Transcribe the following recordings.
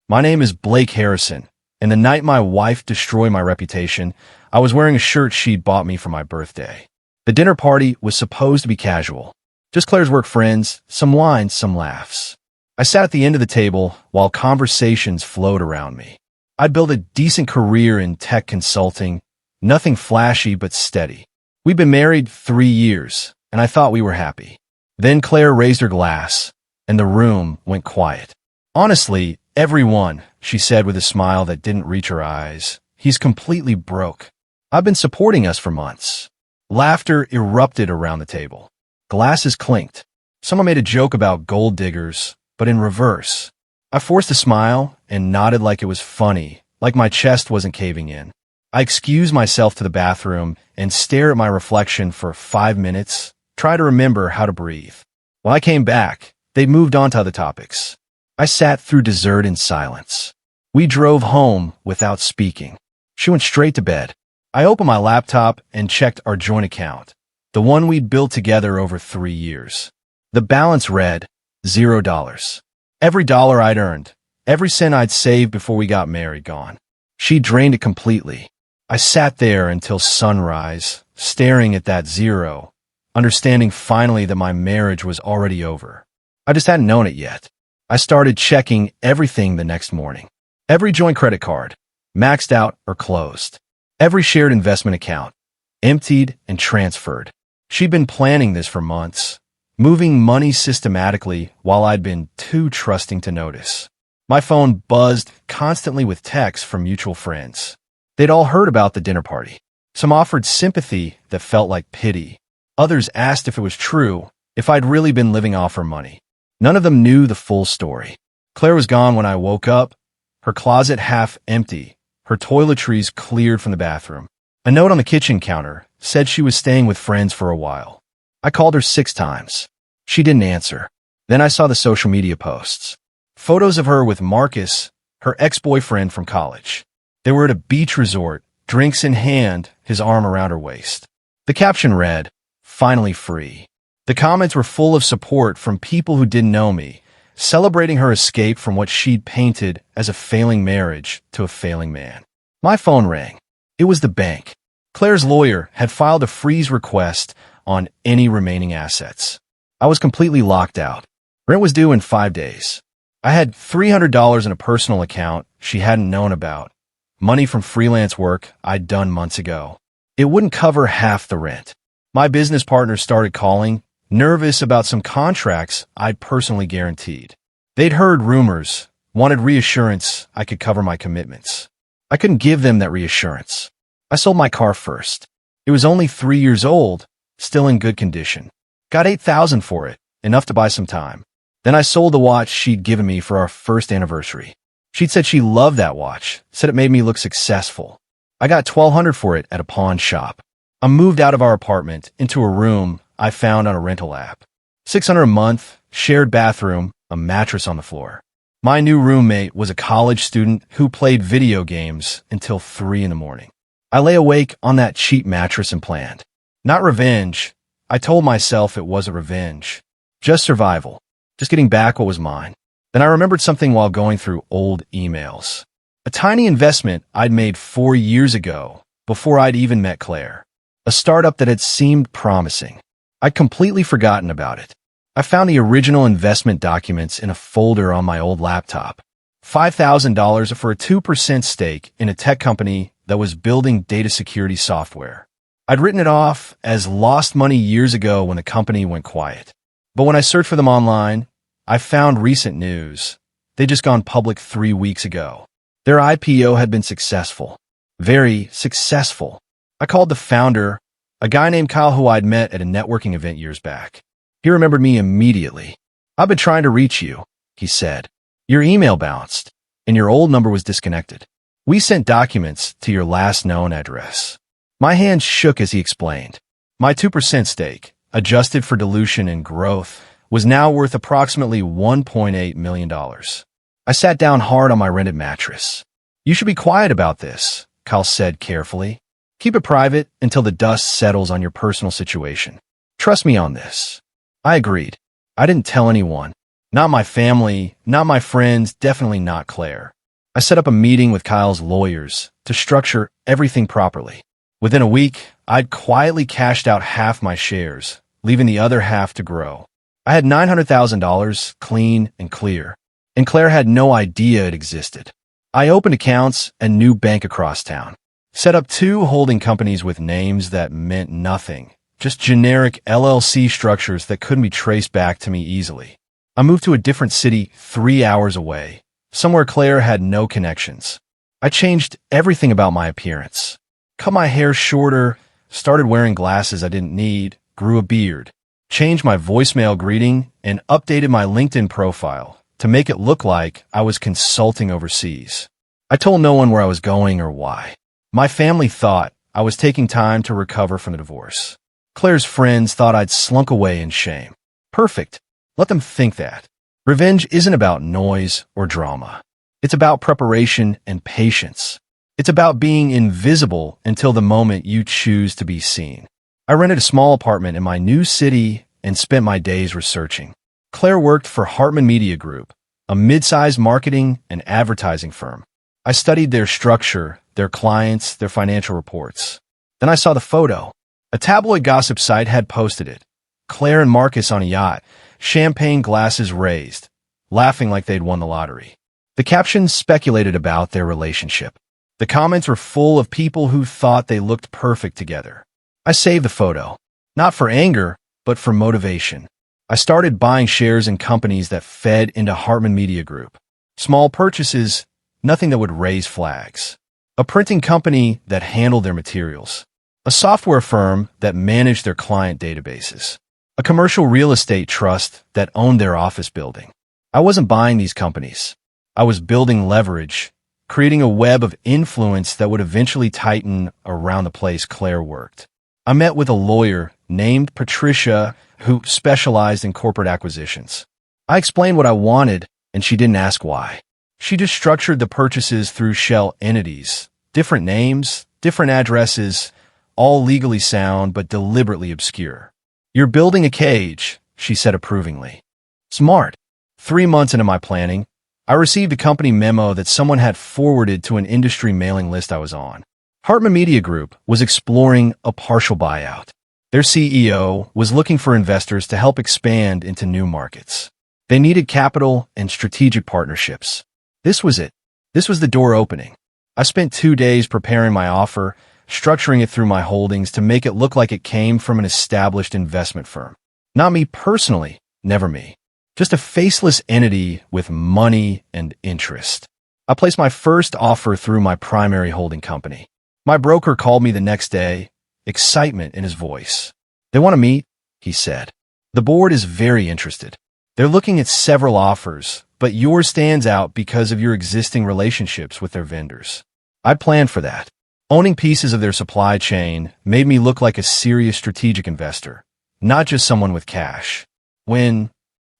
My name is Blake Harrison, and the night my wife destroyed my reputation, I was wearing a shirt she'd bought me for my birthday. The dinner party was supposed to be casual. Just Claire's work friends, some wine, some laughs. I sat at the end of the table while conversations flowed around me. I'd built a decent career in tech consulting, nothing flashy but steady. We'd been married 3 years, and I thought we were happy. Then Claire raised her glass, and the room went quiet. Honestly, everyone, she said with a smile that didn't reach her eyes, he's completely broke. I've been supporting us for months. Laughter erupted around the table. Glasses clinked. Someone made a joke about gold diggers, but in reverse. I forced a smile and nodded like it was funny, like my chest wasn't caving in. I excused myself to the bathroom and stared at my reflection for 5 minutes, try to remember how to breathe. When I came back, they'd moved on to other topics. I sat through dessert in silence. We drove home without speaking. She went straight to bed. I opened my laptop and checked our joint account, the one we'd built together over 3 years. The balance read $0. Every dollar I'd earned, every cent I'd saved before we got married gone. She drained it completely. I sat there until sunrise, staring at that zero, understanding finally that my marriage was already over. I just hadn't known it yet. I started checking everything the next morning. Every joint credit card, maxed out or closed. Every shared investment account, emptied and transferred. She'd been planning this for months, moving money systematically while I'd been too trusting to notice. My phone buzzed constantly with texts from mutual friends. They'd all heard about the dinner party. Some offered sympathy that felt like pity. Others asked if it was true, if I'd really been living off her money. None of them knew the full story. Claire was gone when I woke up, her closet half empty, her toiletries cleared from the bathroom. A note on the kitchen counter said she was staying with friends for a while. I called her 6 times. She didn't answer. Then I saw the social media posts. Photos of her with Marcus, her ex-boyfriend from college. They were at a beach resort, drinks in hand, his arm around her waist. The caption read, "Finally free." The comments were full of support from people who didn't know me, celebrating her escape from what she'd painted as a failing marriage to a failing man. My phone rang. It was the bank. Claire's lawyer had filed a freeze request on any remaining assets. I was completely locked out. Rent was due in 5 days. I had $300 in a personal account she hadn't known about, money from freelance work I'd done months ago. It wouldn't cover half the rent. My business partners started calling, nervous about some contracts I'd personally guaranteed. They'd heard rumors, wanted reassurance I could cover my commitments. I couldn't give them that reassurance. I sold my car first. It was only 3 years old, still in good condition. Got $8,000 for it, enough to buy some time. Then I sold the watch she'd given me for our first anniversary. She'd said she loved that watch, said it made me look successful. I got $1,200 for it at a pawn shop. I moved out of our apartment into a room I found on a rental app. $600 a month, shared bathroom, a mattress on the floor. My new roommate was a college student who played video games until 3 in the morning. I lay awake on that cheap mattress and planned. Not revenge. I told myself it wasn't revenge. Just survival. Just getting back what was mine. Then I remembered something while going through old emails. A tiny investment I'd made 4 years ago, before I'd even met Claire. A startup that had seemed promising. I'd completely forgotten about it. I found the original investment documents in a folder on my old laptop. $5,000 for a 2% stake in a tech company that was building data security software. I'd written it off as lost money years ago when the company went quiet. But when I searched for them online, I found recent news. They'd just gone public 3 weeks ago. Their IPO had been successful. Very successful. I called the founder, a guy named Kyle who I'd met at a networking event years back. He remembered me immediately. "I've been trying to reach you," he said. "Your email bounced, and your old number was disconnected. We sent documents to your last known address." My hand shook as he explained. My 2% stake, adjusted for dilution and growth, was now worth approximately $1.8 million. I sat down hard on my rented mattress. "You should be quiet about this," Kyle said carefully. "Keep it private until the dust settles on your personal situation. Trust me on this." I agreed. I didn't tell anyone. Not my family, not my friends, definitely not Claire. I set up a meeting with Kyle's lawyers to structure everything properly. Within a week, I'd quietly cashed out half my shares, leaving the other half to grow. I had $900,000 clean and clear, and Claire had no idea it existed. I opened accounts and new bank across town, set up 2 holding companies with names that meant nothing, just generic LLC structures that couldn't be traced back to me easily. I moved to a different city 3 hours away, somewhere Claire had no connections. I changed everything about my appearance. Cut my hair shorter, started wearing glasses I didn't need, grew a beard, changed my voicemail greeting, and updated my LinkedIn profile to make it look like I was consulting overseas. I told no one where I was going or why. My family thought I was taking time to recover from the divorce. Claire's friends thought I'd slunk away in shame. Perfect. Let them think that. Revenge isn't about noise or drama. It's about preparation and patience. It's about being invisible until the moment you choose to be seen. I rented a small apartment in my new city and spent my days researching. Claire worked for Hartman Media Group, a mid-sized marketing and advertising firm. I studied their structure, their clients, their financial reports. Then I saw the photo. A tabloid gossip site had posted it. Claire and Marcus on a yacht, champagne glasses raised, laughing like they'd won the lottery. The captions speculated about their relationship. The comments were full of people who thought they looked perfect together. I saved the photo, not for anger, but for motivation. I started buying shares in companies that fed into Hartman Media Group. Small purchases, nothing that would raise flags. A printing company that handled their materials. A software firm that managed their client databases. A commercial real estate trust that owned their office building. I wasn't buying these companies. I was building leverage, creating a web of influence that would eventually tighten around the place Claire worked. I met with a lawyer named Patricia who specialized in corporate acquisitions. I explained what I wanted, and she didn't ask why. She just structured the purchases through shell entities, different names, different addresses, all legally sound but deliberately obscure. "You're building a cage," she said approvingly. Smart. 3 months into my planning, I received a company memo that someone had forwarded to an industry mailing list I was on. Hartman Media Group was exploring a partial buyout. Their CEO was looking for investors to help expand into new markets. They needed capital and strategic partnerships. This was it. This was the door opening. I spent 2 days preparing my offer, structuring it through my holdings to make it look like it came from an established investment firm. Not me personally, never me. Just a faceless entity with money and interest. I placed my first offer through my primary holding company. My broker called me the next day, excitement in his voice. "They want to meet," he said. "The board is very interested. They're looking at several offers, but yours stands out because of your existing relationships with their vendors." I'd planned for that. Owning pieces of their supply chain made me look like a serious strategic investor, not just someone with cash. When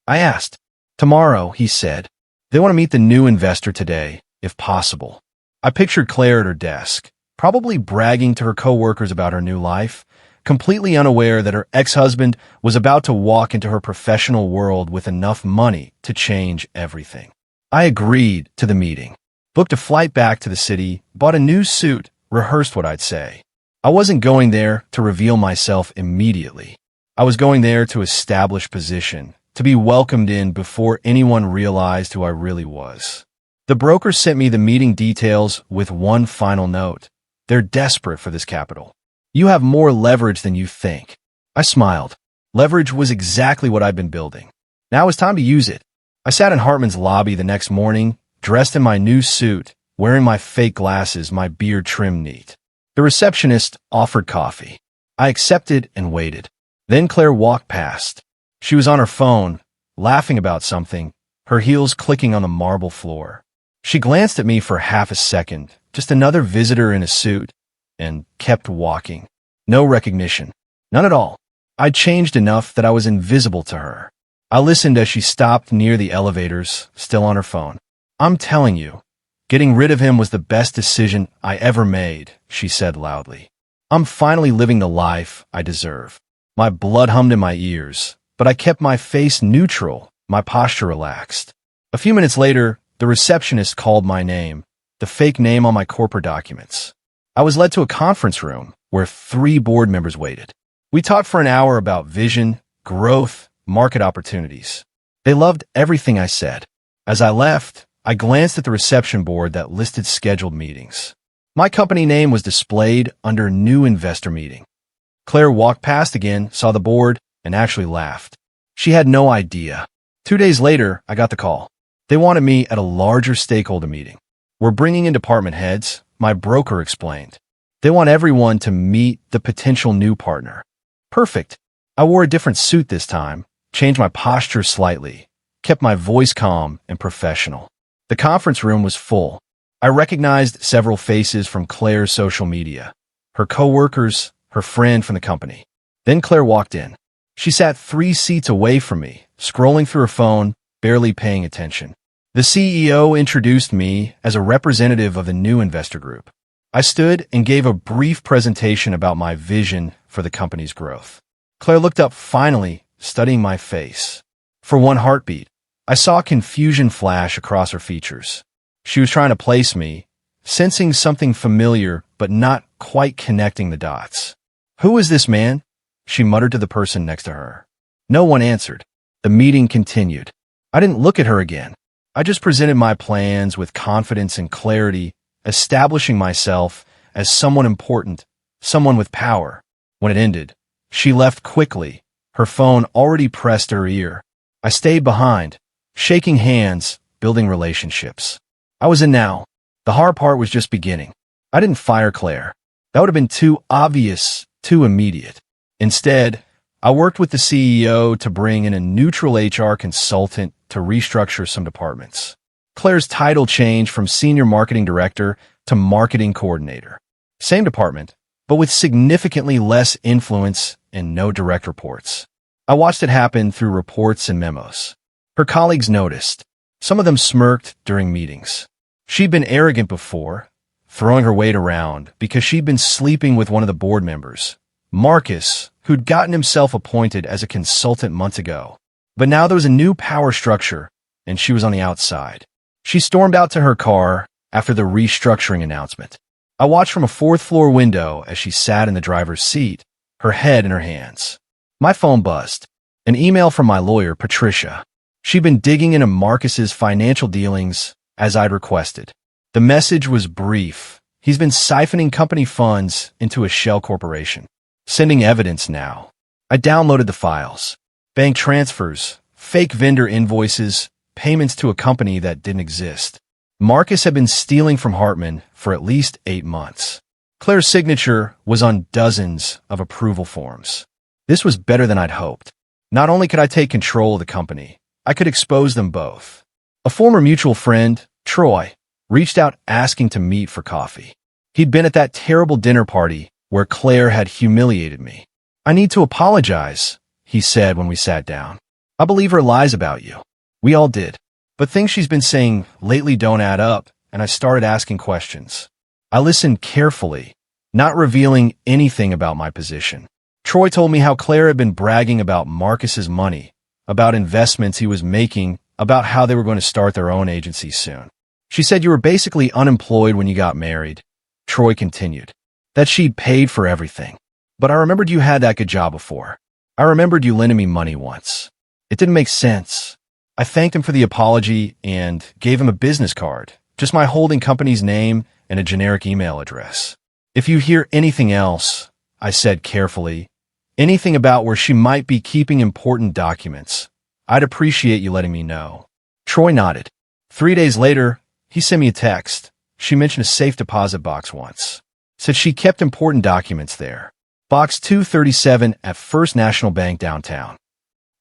I asked, "Tomorrow," he said. "They want to meet the new investor today, if possible." I pictured Claire at her desk, probably bragging to her coworkers about her new life, completely unaware that her ex-husband was about to walk into her professional world with enough money to change everything. I agreed to the meeting, booked a flight back to the city, bought a new suit, rehearsed what I'd say. I wasn't going there to reveal myself immediately. I was going there to establish position, to be welcomed in before anyone realized who I really was. The broker sent me the meeting details with one final note. "They're desperate for this capital. You have more leverage than you think." I smiled. Leverage was exactly what I'd been building. Now it was time to use it. I sat in Hartman's lobby the next morning, dressed in my new suit, wearing my fake glasses, my beard trimmed neat. The receptionist offered coffee. I accepted and waited. Then Claire walked past. She was on her phone, laughing about something, her heels clicking on the marble floor. She glanced at me for half a second, just another visitor in a suit, and kept walking. No recognition. None at all. I'd changed enough that I was invisible to her. I listened as she stopped near the elevators, still on her phone. "I'm telling you, getting rid of him was the best decision I ever made," she said loudly. "I'm finally living the life I deserve." My blood hummed in my ears, but I kept my face neutral, my posture relaxed. A few minutes later, The receptionist called my name, the fake name on my corporate documents. I was led to a conference room where 3 board members waited. We talked for an hour about vision, growth, market opportunities. They loved everything I said. As I left, I glanced at the reception board that listed scheduled meetings. My company name was displayed under New Investor Meeting. Claire walked past again, saw the board, and actually laughed. She had no idea. 2 days later, I got the call. They wanted me at a larger stakeholder meeting. We're bringing in department heads, my broker explained. They want everyone to meet the potential new partner. Perfect. I wore a different suit this time, changed my posture slightly, kept my voice calm and professional. The conference room was full. I recognized several faces from Claire's social media, her coworkers, her friend from the company. Then Claire walked in. She sat 3 seats away from me, scrolling through her phone, barely paying attention. The CEO introduced me as a representative of the New Investor Group. I stood and gave a brief presentation about my vision for the company's growth. Claire looked up finally, studying my face. For one heartbeat, I saw confusion flash across her features. She was trying to place me, sensing something familiar but not quite connecting the dots. "Who is this man?" she muttered to the person next to her. No one answered. The meeting continued. I didn't look at her again. I just presented my plans with confidence and clarity, establishing myself as someone important, someone with power. When it ended, she left quickly, her phone already pressed to her ear. I stayed behind, shaking hands, building relationships. I was in now. The hard part was just beginning. I didn't fire Claire. That would have been too obvious, too immediate. Instead, I worked with the CEO to bring in a neutral HR consultant to restructure some departments. Claire's title changed from Senior Marketing Director to Marketing Coordinator. Same department, but with significantly less influence and no direct reports. I watched it happen through reports and memos. Her colleagues noticed. Some of them smirked during meetings. She'd been arrogant before, throwing her weight around because she'd been sleeping with one of the board members, Marcus, who'd gotten himself appointed as a consultant months ago. But now there was a new power structure, and she was on the outside. She stormed out to her car after the restructuring announcement. I watched from a 4th-floor window as she sat in the driver's seat, her head in her hands. My phone buzzed. An email from my lawyer, Patricia. She'd been digging into Marcus's financial dealings as I'd requested. The message was brief. He's been siphoning company funds into a shell corporation. Sending evidence now. I downloaded the files. Bank transfers, fake vendor invoices, payments to a company that didn't exist. Marcus had been stealing from Hartman for at least 8 months. Claire's signature was on dozens of approval forms. This was better than I'd hoped. Not only could I take control of the company, I could expose them both. A former mutual friend, Troy, reached out asking to meet for coffee. He'd been at that terrible dinner party where Claire had humiliated me. "I need to apologize," he said when we sat down. "I believe her lies about you." We all did. But things she's been saying lately don't add up, and I started asking questions. I listened carefully, not revealing anything about my position. Troy told me how Claire had been bragging about Marcus's money, about investments he was making, about how they were going to start their own agency soon. She said you were basically unemployed when you got married. Troy continued. That she'd paid for everything. But I remembered you had that good job before. I remembered you lending me money once. It didn't make sense. I thanked him for the apology and gave him a business card, just my holding company's name and a generic email address. "If you hear anything else," I said carefully, "anything about where she might be keeping important documents, I'd appreciate you letting me know." Troy nodded. 3 days later, he sent me a text. She mentioned a safe deposit box once. Said she kept important documents there. Box 237 at First National Bank downtown.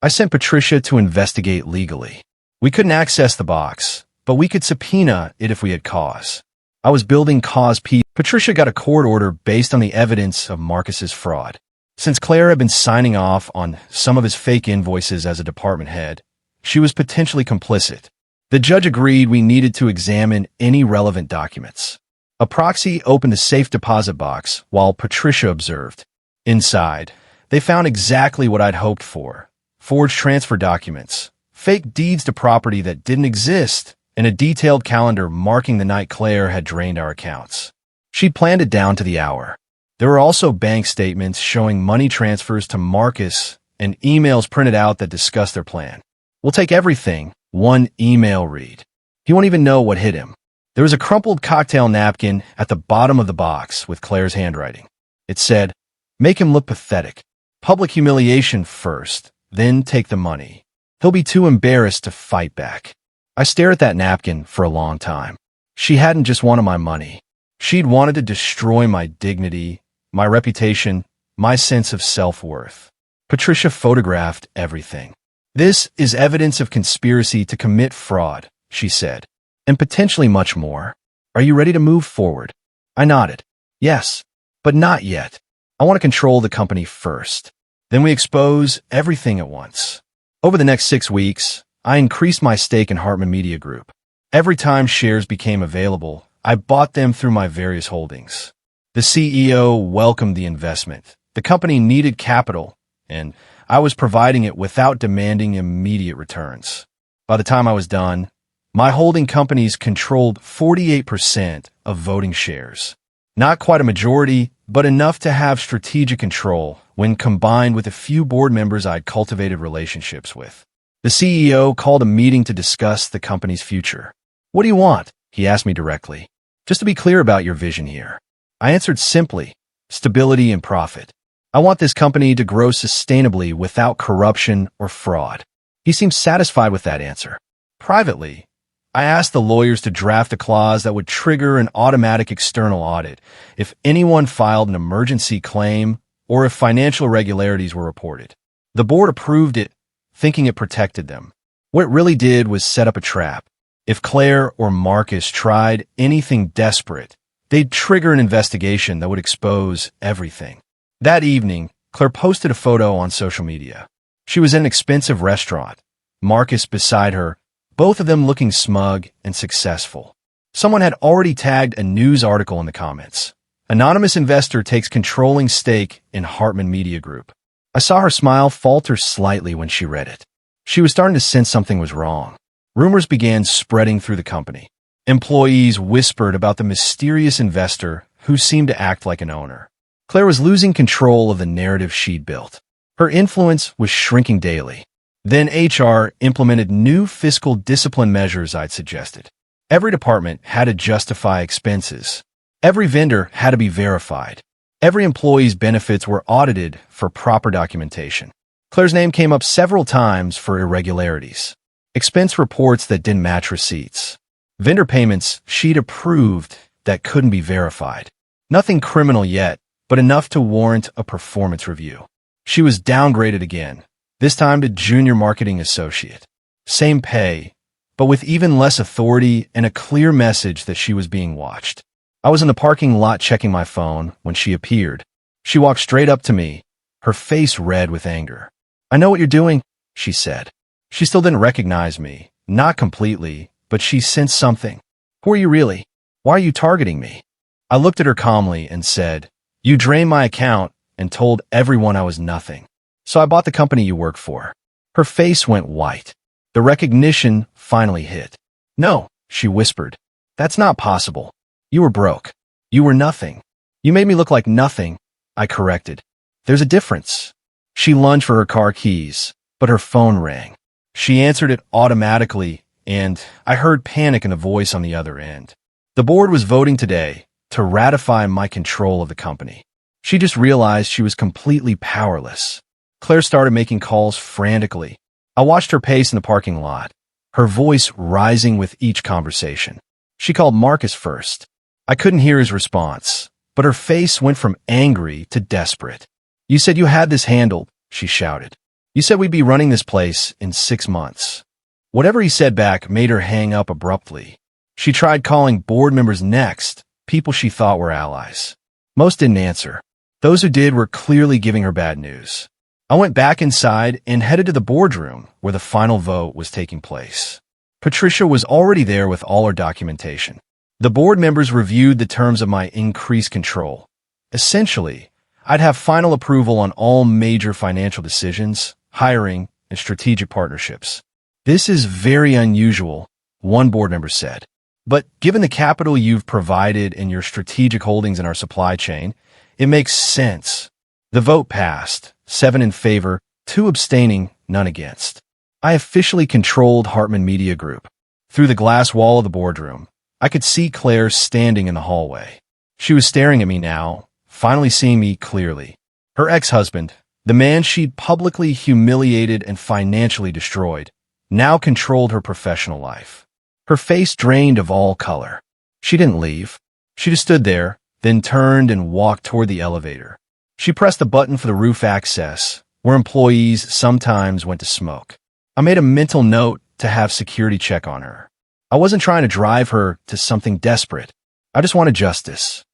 I sent Patricia to investigate legally. We couldn't access the box, but we could subpoena it if we had cause. I was building cause P. Patricia got a court order based on the evidence of Marcus's fraud. Since Claire had been signing off on some of his fake invoices as a department head, she was potentially complicit. The judge agreed we needed to examine any relevant documents. A proxy opened the safe deposit box while Patricia observed. Inside, they found exactly what I'd hoped for. Forged transfer documents, fake deeds to property that didn't exist, and a detailed calendar marking the night Claire had drained our accounts. She'd planned it down to the hour. There were also bank statements showing money transfers to Marcus and emails printed out that discussed their plan. "We'll take everything," one email read. He won't even know what hit him. There was a crumpled cocktail napkin at the bottom of the box with Claire's handwriting. It said, "Make him look pathetic. Public humiliation first, then take the money. He'll be too embarrassed to fight back." I stared at that napkin for a long time. She hadn't just wanted my money. She'd wanted to destroy my dignity, my reputation, my sense of self-worth. Patricia photographed everything. "This is evidence of conspiracy to commit fraud," she said, "and potentially much more. Are you ready to move forward?" I nodded. "Yes, but not yet. I want to control the company first. Then we expose everything at once." Over the next 6 weeks, I increased my stake in Hartman Media Group. Every time shares became available, I bought them through my various holdings. The CEO welcomed the investment. The company needed capital, and I was providing it without demanding immediate returns. By the time I was done, my holding companies controlled 48% of voting shares. Not quite a majority, but enough to have strategic control when combined with a few board members I'd cultivated relationships with. The CEO called a meeting to discuss the company's future. "What do you want?" he asked me directly. "Just to be clear about your vision here." I answered simply, "Stability and profit. I want this company to grow sustainably without corruption or fraud." He seemed satisfied with that answer. Privately, I asked the lawyers to draft a clause that would trigger an automatic external audit if anyone filed an emergency claim or if financial irregularities were reported. The board approved it, thinking it protected them. What it really did was set up a trap. If Claire or Marcus tried anything desperate, they'd trigger an investigation that would expose everything. That evening, Claire posted a photo on social media. She was in an expensive restaurant, Marcus beside her, both of them looking smug and successful. Someone had already tagged a news article in the comments. "Anonymous investor takes controlling stake in Hartman Media Group." I saw her smile falter slightly when she read it. She was starting to sense something was wrong. Rumors began spreading through the company. Employees whispered about the mysterious investor who seemed to act like an owner. Claire was losing control of the narrative she'd built. Her influence was shrinking daily. Then HR implemented new fiscal discipline measures I'd suggested. Every department had to justify expenses. Every vendor had to be verified. Every employee's benefits were audited for proper documentation. Claire's name came up several times for irregularities. Expense reports that didn't match receipts. Vendor payments she'd approved that couldn't be verified. Nothing criminal yet, but enough to warrant a performance review. She was downgraded again, this time to junior marketing associate. Same pay, but with even less authority and a clear message that she was being watched. I was in the parking lot checking my phone when she appeared. She walked straight up to me, her face red with anger. "I know what you're doing," she said. She still didn't recognize me, not completely, but she sensed something. "Who are you really? Why are you targeting me?" I looked at her calmly and said, "You drained my account and told everyone I was nothing. So I bought the company you work for." Her face went white. The recognition finally hit. "No," she whispered. "That's not possible. You were broke. You were nothing. You made me look like nothing," I corrected. "There's a difference." She lunged for her car keys, but her phone rang. She answered it automatically, and I heard panic in the voice on the other end. The board was voting today to ratify my control of the company. She just realized she was completely powerless. Claire started making calls frantically. I watched her pace in the parking lot, her voice rising with each conversation. She called Marcus first. I couldn't hear his response, but her face went from angry to desperate. "You said you had this handled," she shouted. "You said we'd be running this place in 6 months." Whatever he said back made her hang up abruptly. She tried calling board members next, people she thought were allies. Most didn't answer. Those who did were clearly giving her bad news. I went back inside and headed to the boardroom where the final vote was taking place. Patricia was already there with all her documentation. The board members reviewed the terms of my increased control. Essentially, I'd have final approval on all major financial decisions, hiring, and strategic partnerships. "This is very unusual," one board member said. But given the capital you've provided and your strategic holdings in our supply chain, it makes sense. The vote passed, 7 in favor, 2 abstaining, none against. I officially controlled Hartman Media Group. Through the glass wall of the boardroom, I could see Claire standing in the hallway. She was staring at me now, finally seeing me clearly. Her ex-husband, the man she'd publicly humiliated and financially destroyed, now controlled her professional life. Her face drained of all color. She didn't leave. She just stood there, then turned and walked toward the elevator. She pressed the button for the roof access, where employees sometimes went to smoke. I made a mental note to have security check on her. I wasn't trying to drive her to something desperate. I just wanted justice.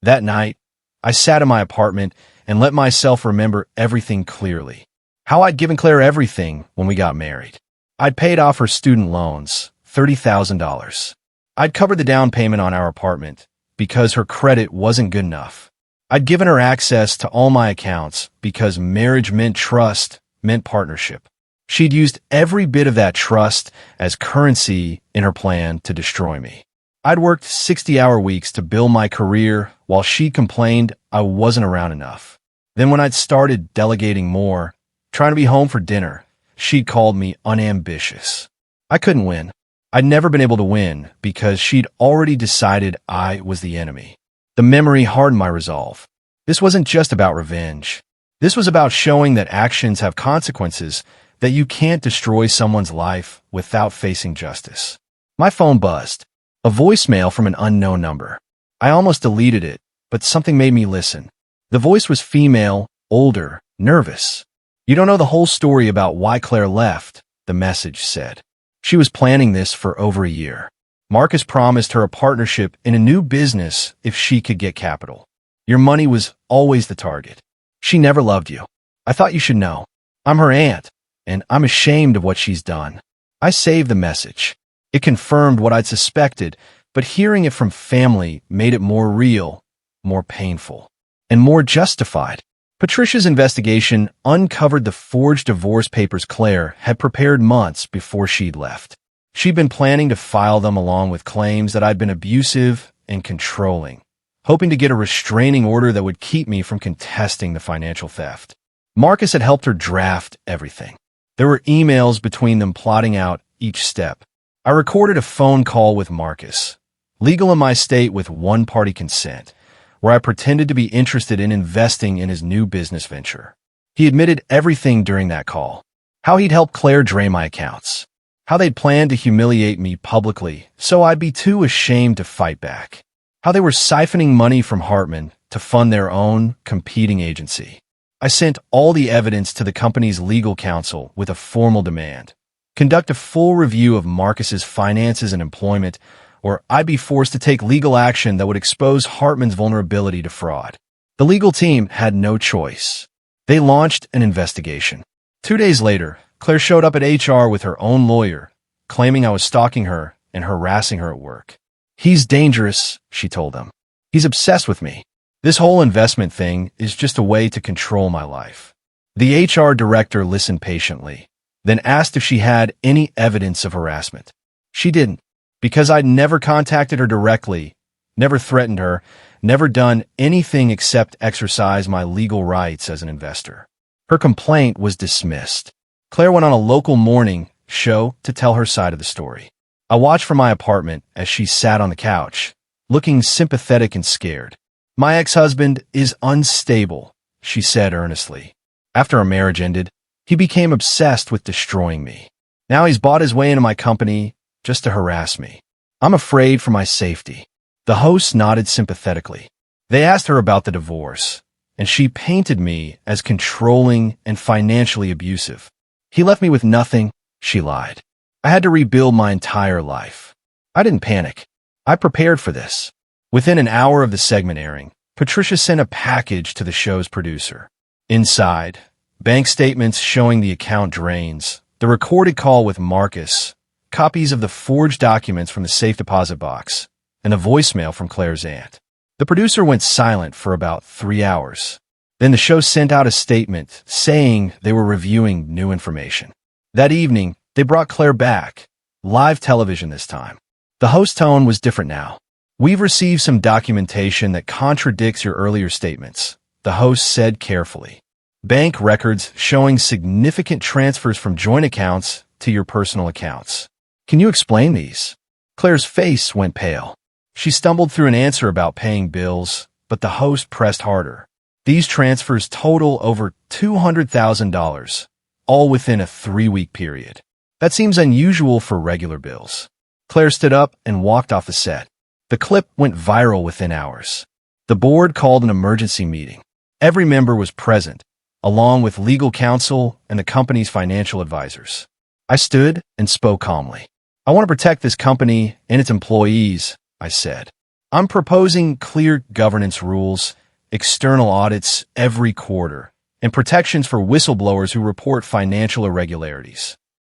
That night, I sat in my apartment and let myself remember everything clearly. How I'd given Claire everything when we got married. I'd paid off her student loans, $30,000. I'd covered the down payment on our apartment because her credit wasn't good enough. I'd given her access to all my accounts because marriage meant trust, meant partnership. She'd used every bit of that trust as currency in her plan to destroy me. I'd worked 60-hour weeks to build my career while she complained I wasn't around enough. Then when I'd started delegating more, trying to be home for dinner, she'd called me unambitious. I couldn't win. I'd never been able to win because she'd already decided I was the enemy. The memory hardened my resolve. This wasn't just about revenge. This was about showing that actions have consequences, that you can't destroy someone's life without facing justice. My phone buzzed. A voicemail from an unknown number. I almost deleted it, but something made me listen. The voice was female, older, nervous. You don't know the whole story about why Claire left, the message said. She was planning this for over a year. Marcus promised her a partnership in a new business if she could get capital. Your money was always the target. She never loved you. I thought you should know. I'm her aunt, and I'm ashamed of what she's done. I saved the message. It confirmed what I'd suspected, but hearing it from family made it more real, more painful, and more justified. Patricia's investigation uncovered the forged divorce papers Claire had prepared months before she'd left. She'd been planning to file them along with claims that I'd been abusive and controlling, hoping to get a restraining order that would keep me from contesting the financial theft. Marcus had helped her draft everything. There were emails between them plotting out each step. I recorded a phone call with Marcus, legal in my state with one-party consent, where I pretended to be interested in investing in his new business venture. He admitted everything during that call. How he'd helped Claire drain my accounts. How they'd planned to humiliate me publicly so I'd be too ashamed to fight back. How they were siphoning money from Hartman to fund their own competing agency. I sent all the evidence to the company's legal counsel with a formal demand. Conduct a full review of Marcus's finances and employment, or I'd be forced to take legal action that would expose Hartman's vulnerability to fraud. The legal team had no choice. They launched an investigation. 2 days later, Claire showed up at HR with her own lawyer, claiming I was stalking her and harassing her at work. He's dangerous, she told them. He's obsessed with me. This whole investment thing is just a way to control my life. The HR director listened patiently, then asked if she had any evidence of harassment. She didn't, because I'd never contacted her directly, never threatened her, never done anything except exercise my legal rights as an investor. Her complaint was dismissed. Claire went on a local morning show to tell her side of the story. I watched from my apartment as she sat on the couch, looking sympathetic and scared. My ex-husband is unstable, she said earnestly. After our marriage ended, he became obsessed with destroying me. Now he's bought his way into my company just to harass me. I'm afraid for my safety. The hosts nodded sympathetically. They asked her about the divorce, and she painted me as controlling and financially abusive. He left me with nothing, she lied. I had to rebuild my entire life. I didn't panic. I prepared for this. Within an hour of the segment airing, Patricia sent a package to the show's producer. Inside, bank statements showing the account drains, the recorded call with Marcus, copies of the forged documents from the safe deposit box, and a voicemail from Claire's aunt. The producer went silent for about 3 hours. Then the show sent out a statement saying they were reviewing new information. That evening, They brought Claire back. Live television this time. The host tone was different now. "We've received some documentation that contradicts your earlier statements," the host said carefully. "Bank records showing significant transfers from joint accounts to your personal accounts. Can you explain these?" Claire's face went pale. She stumbled through an answer about paying bills, but the host pressed harder. "These transfers total over $200,000, all within a 3-week period. That seems unusual for regular bills." Claire stood up and walked off the set. The clip went viral within hours. The board called an emergency meeting. Every member was present, along with legal counsel and the company's financial advisors. I stood and spoke calmly. "I want to protect this company and its employees," I said. "I'm proposing clear governance rules, external audits every quarter, and protections for whistleblowers who report financial irregularities."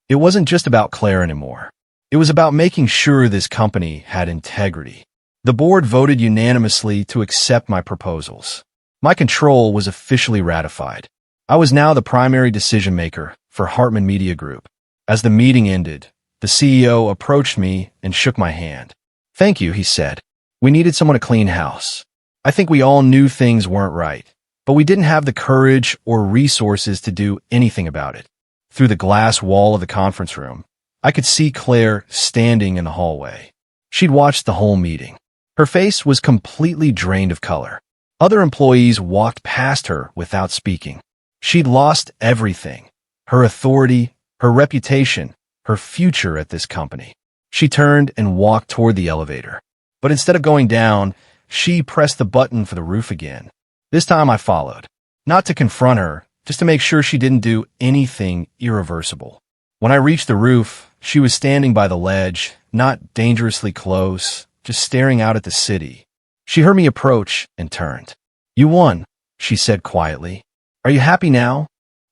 It wasn't just about Claire anymore. It was about making sure this company had integrity. The board voted unanimously to accept my proposals. My control was officially ratified. I was now the primary decision-maker for Hartman Media Group. As the meeting ended, the CEO approached me and shook my hand. "Thank you," he said. "We needed someone to clean house. I think we all knew things weren't right, but we didn't have the courage or resources to do anything about it." Through the glass wall of the conference room, I could see Claire standing in the hallway. She'd watched the whole meeting. Her face was completely drained of color. Other employees walked past her without speaking. She'd lost everything: her authority, her reputation, her future at this company. She turned and walked toward the elevator. But instead of going down, she pressed the button for the roof again. This time I followed. Not to confront her, just to make sure she didn't do anything irreversible. When I reached the roof, she was standing by the ledge, not dangerously close, just staring out at the city. She heard me approach and turned. "You won," she said quietly. "Are you happy now?"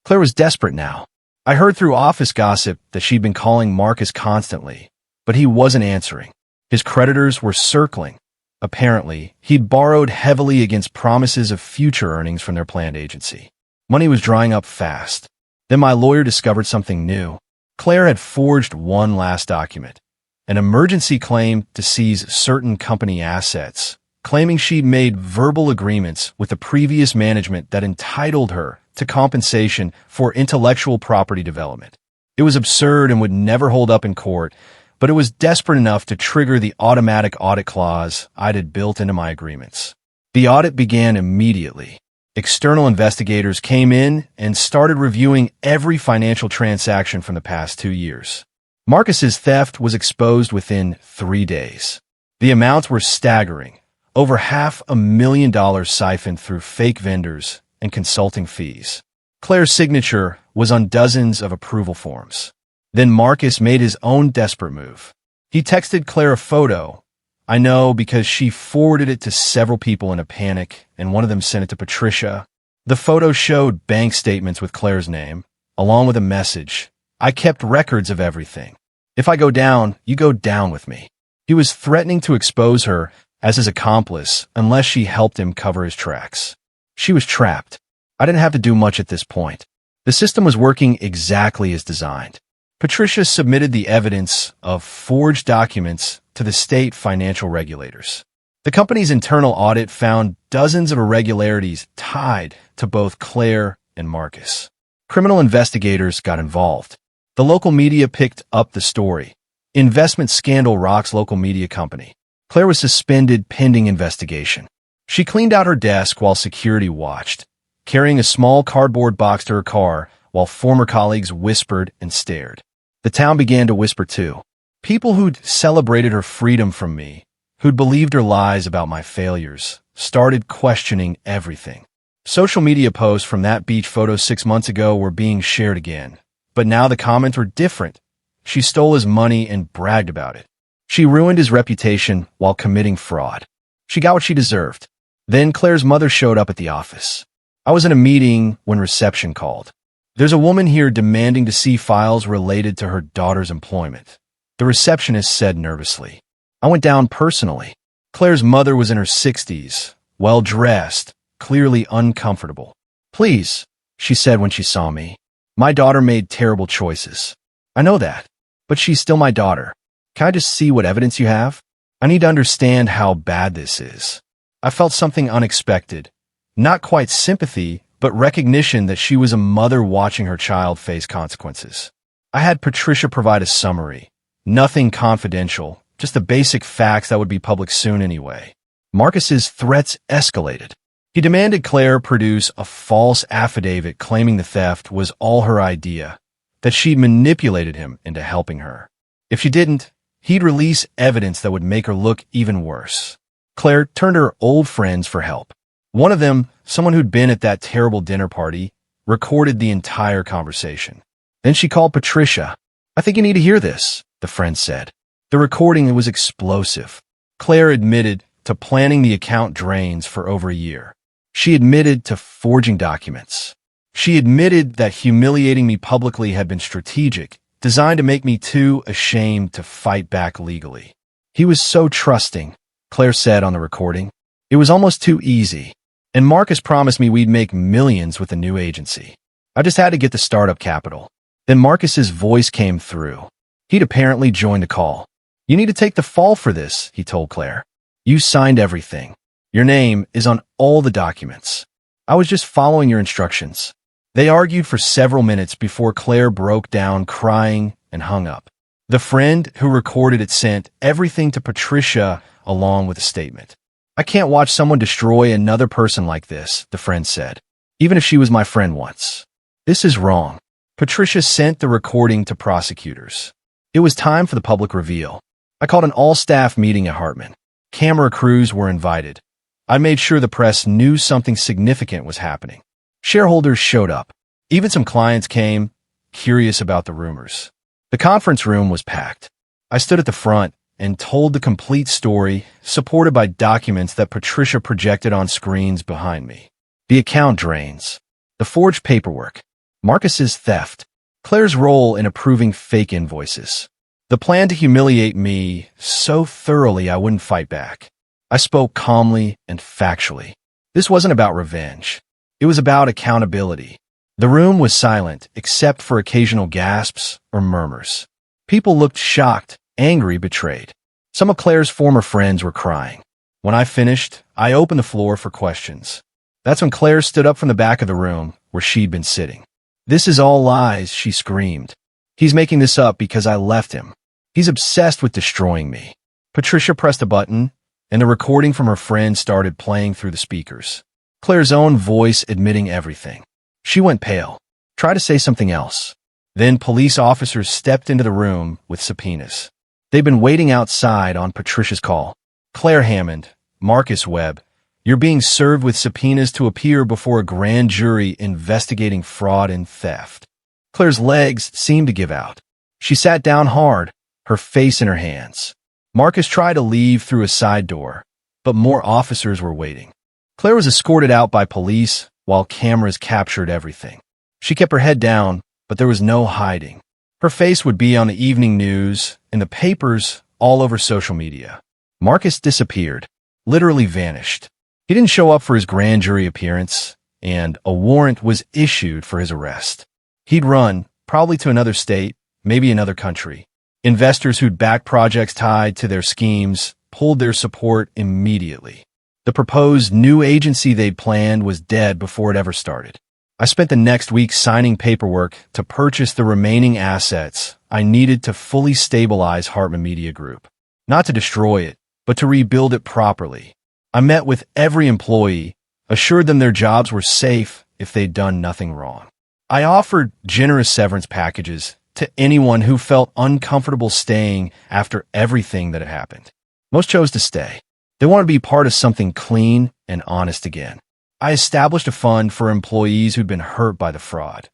Claire was desperate now. I heard through office gossip that she'd been calling Marcus constantly, but he wasn't answering. His creditors were circling. Apparently, he'd borrowed heavily against promises of future earnings from their planned agency. Money was drying up fast. Then my lawyer discovered something new. Claire had forged one last document, an emergency claim to seize certain company assets, claiming she'd made verbal agreements with the previous management that entitled her to compensation for intellectual property development. It was absurd and would never hold up in court, but it was desperate enough to trigger the automatic audit clause I'd had built into my agreements. The audit began immediately. External investigators came in and started reviewing every financial transaction from the past 2 years. Marcus's theft was exposed within 3 days. The amounts were staggering: over $500,000 siphoned through fake vendors and consulting fees. Claire's signature was on dozens of approval forms. Then Marcus made his own desperate move. He texted Claire a photo. I know because she forwarded it to several people in a panic, and one of them sent it to Patricia. The photo showed bank statements with Claire's name, along with a message: "I kept records of everything. If I go down, you go down with me." He was threatening to expose her as his accomplice unless she helped him cover his tracks. She was trapped. I didn't have to do much at this point. The system was working exactly as designed. Patricia submitted the evidence of forged documents to the state financial regulators. The company's internal audit found dozens of irregularities tied to both Claire and Marcus. Criminal investigators got involved. The local media picked up the story. Investment scandal rocks local media company. Claire was suspended pending investigation. She cleaned out her desk while security watched, carrying a small cardboard box to her car while former colleagues whispered and stared. The town began to whisper too. People who'd celebrated her freedom from me, who'd believed her lies about my failures, started questioning everything. Social media posts from that beach photo 6 months ago were being shared again, but now the comments were different. She stole his money and bragged about it. She ruined his reputation while committing fraud. She got what she deserved. Then Claire's mother showed up at the office. I was in a meeting when reception called. "There's a woman here demanding to see files related to her daughter's employment," the receptionist said nervously. I went down personally. Claire's mother was in her 60s, well-dressed, clearly uncomfortable. "Please," she said when she saw me. "My daughter made terrible choices. I know that, but she's still my daughter. Can I just see what evidence you have? I need to understand how bad this is. I felt something unexpected. Not quite sympathy, but recognition that she was a mother watching her child face consequences. I had Patricia provide a summary. Nothing confidential, just the basic facts that would be public soon anyway. Marcus's threats escalated. He demanded Claire produce a false affidavit claiming the theft was all her idea, that she'd manipulated him into helping her. If she didn't, he'd release evidence that would make her look even worse. Claire turned to her old friends for help. One of them, someone who'd been at that terrible dinner party, recorded the entire conversation. Then she called Patricia. I think you need to hear this, the friend said. The recording was explosive. Claire admitted to planning the account drains for over a year. She admitted to forging documents. She admitted that humiliating me publicly had been strategic, designed to make me too ashamed to fight back legally. He was so trusting, Claire said on the recording. It was almost too easy. And Marcus promised me we'd make millions with the new agency. I just had to get the startup capital. Then Marcus's voice came through. He'd apparently joined the call. You need to take the fall for this, he told Claire. You signed everything. Your name is on all the documents. I was just following your instructions. They argued for several minutes before Claire broke down crying and hung up. The friend who recorded it sent everything to Patricia along with a statement. I can't watch someone destroy another person like this, the friend said, even if she was my friend once. This is wrong. Patricia sent the recording to prosecutors. It was time for the public reveal. I called an all-staff meeting at Hartman. Camera crews were invited. I made sure the press knew something significant was happening. Shareholders showed up. Even some clients came, curious about the rumors. The conference room was packed. I stood at the front and told the complete story, supported by documents that Patricia projected on screens behind me. The account drains, the forged paperwork, Marcus's theft, Claire's role in approving fake invoices, the plan to humiliate me so thoroughly I wouldn't fight back. I spoke calmly and factually. This wasn't about revenge. It was about accountability. The room was silent, except for occasional gasps or murmurs. People looked shocked, angry, betrayed. Some of Claire's former friends were crying. When I finished, I opened the floor for questions. That's when Claire stood up from the back of the room where she'd been sitting. This is all lies, she screamed. He's making this up because I left him. He's obsessed with destroying me. Patricia pressed a button, and the recording from her friend started playing through the speakers. Claire's own voice admitting everything. She went pale, tried to say something else. Then police officers stepped into the room with subpoenas. They'd been waiting outside on Patricia's call. Claire Hammond, Marcus Webb, you're being served with subpoenas to appear before a grand jury investigating fraud and theft. Claire's legs seemed to give out. She sat down hard, her face in her hands. Marcus tried to leave through a side door, but more officers were waiting. Claire was escorted out by police while cameras captured everything. She kept her head down, but there was no hiding. Her face would be on the evening news, in the papers, all over social media. Marcus disappeared, literally vanished. He didn't show up for his grand jury appearance, and a warrant was issued for his arrest. He'd run, probably to another state, maybe another country. Investors who'd backed projects tied to their schemes pulled their support immediately. The proposed new agency they'd planned was dead before it ever started. I spent the next week signing paperwork to purchase the remaining assets I needed to fully stabilize Hartman Media Group. Not to destroy it, but to rebuild it properly. I met with every employee, assured them their jobs were safe if they'd done nothing wrong. I offered generous severance packages to anyone who felt uncomfortable staying after everything that had happened. Most chose to stay. They wanted to be part of something clean and honest again. I established a fund for employees who'd been hurt by the fraud.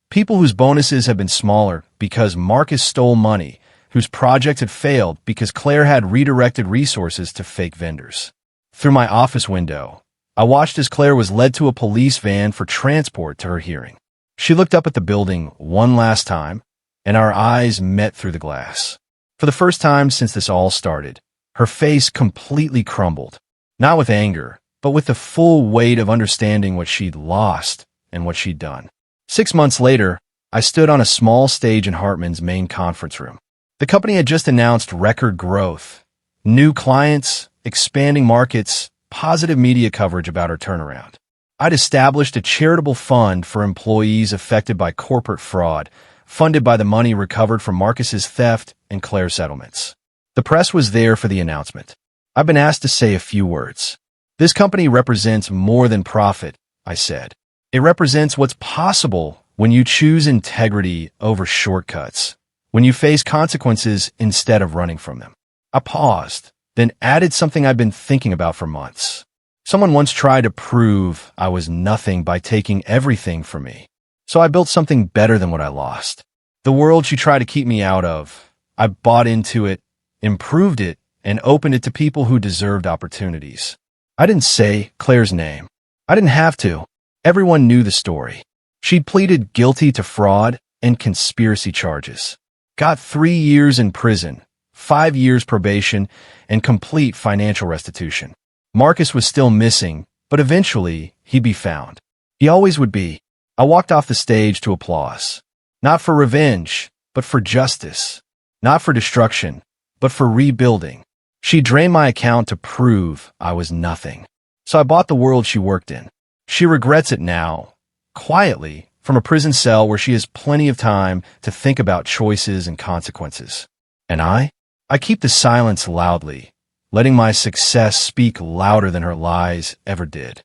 People whose bonuses had been smaller because Marcus stole money, whose projects had failed because Claire had redirected resources to fake vendors. Through my office window, I watched as Claire was led to a police van for transport to her hearing. She looked up at the building one last time, and our eyes met through the glass. For the first time since this all started, her face completely crumbled, not with anger, but with the full weight of understanding what she'd lost and what she'd done. 6 months later, I stood on a small stage in Hartman's main conference room. The company had just announced record growth, new clients, expanding markets, positive media coverage about our turnaround. I'd established a charitable fund for employees affected by corporate fraud, funded by the money recovered from Marcus's theft and Claire's settlements. The press was there for the announcement. I've been asked to say a few words. This company represents more than profit, I said. It represents what's possible when you choose integrity over shortcuts, when you face consequences instead of running from them. I paused, then added something I'd been thinking about for months. Someone once tried to prove I was nothing by taking everything from me. So I built something better than what I lost. The world she tried to keep me out of, I bought into it, improved it, and opened it to people who deserved opportunities. I didn't say Claire's name. I didn't have to. Everyone knew the story. She'd pleaded guilty to fraud and conspiracy charges. Got 3 years in prison, 5 years probation, and complete financial restitution. Marcus was still missing, but eventually he'd be found. He always would be. I walked off the stage to applause. Not for revenge, but for justice. Not for destruction, but for rebuilding. She drained my account to prove I was nothing. So I bought the world she worked in. She regrets it now, quietly, from a prison cell where she has plenty of time to think about choices and consequences. And I keep the silence loudly, letting my success speak louder than her lies ever did.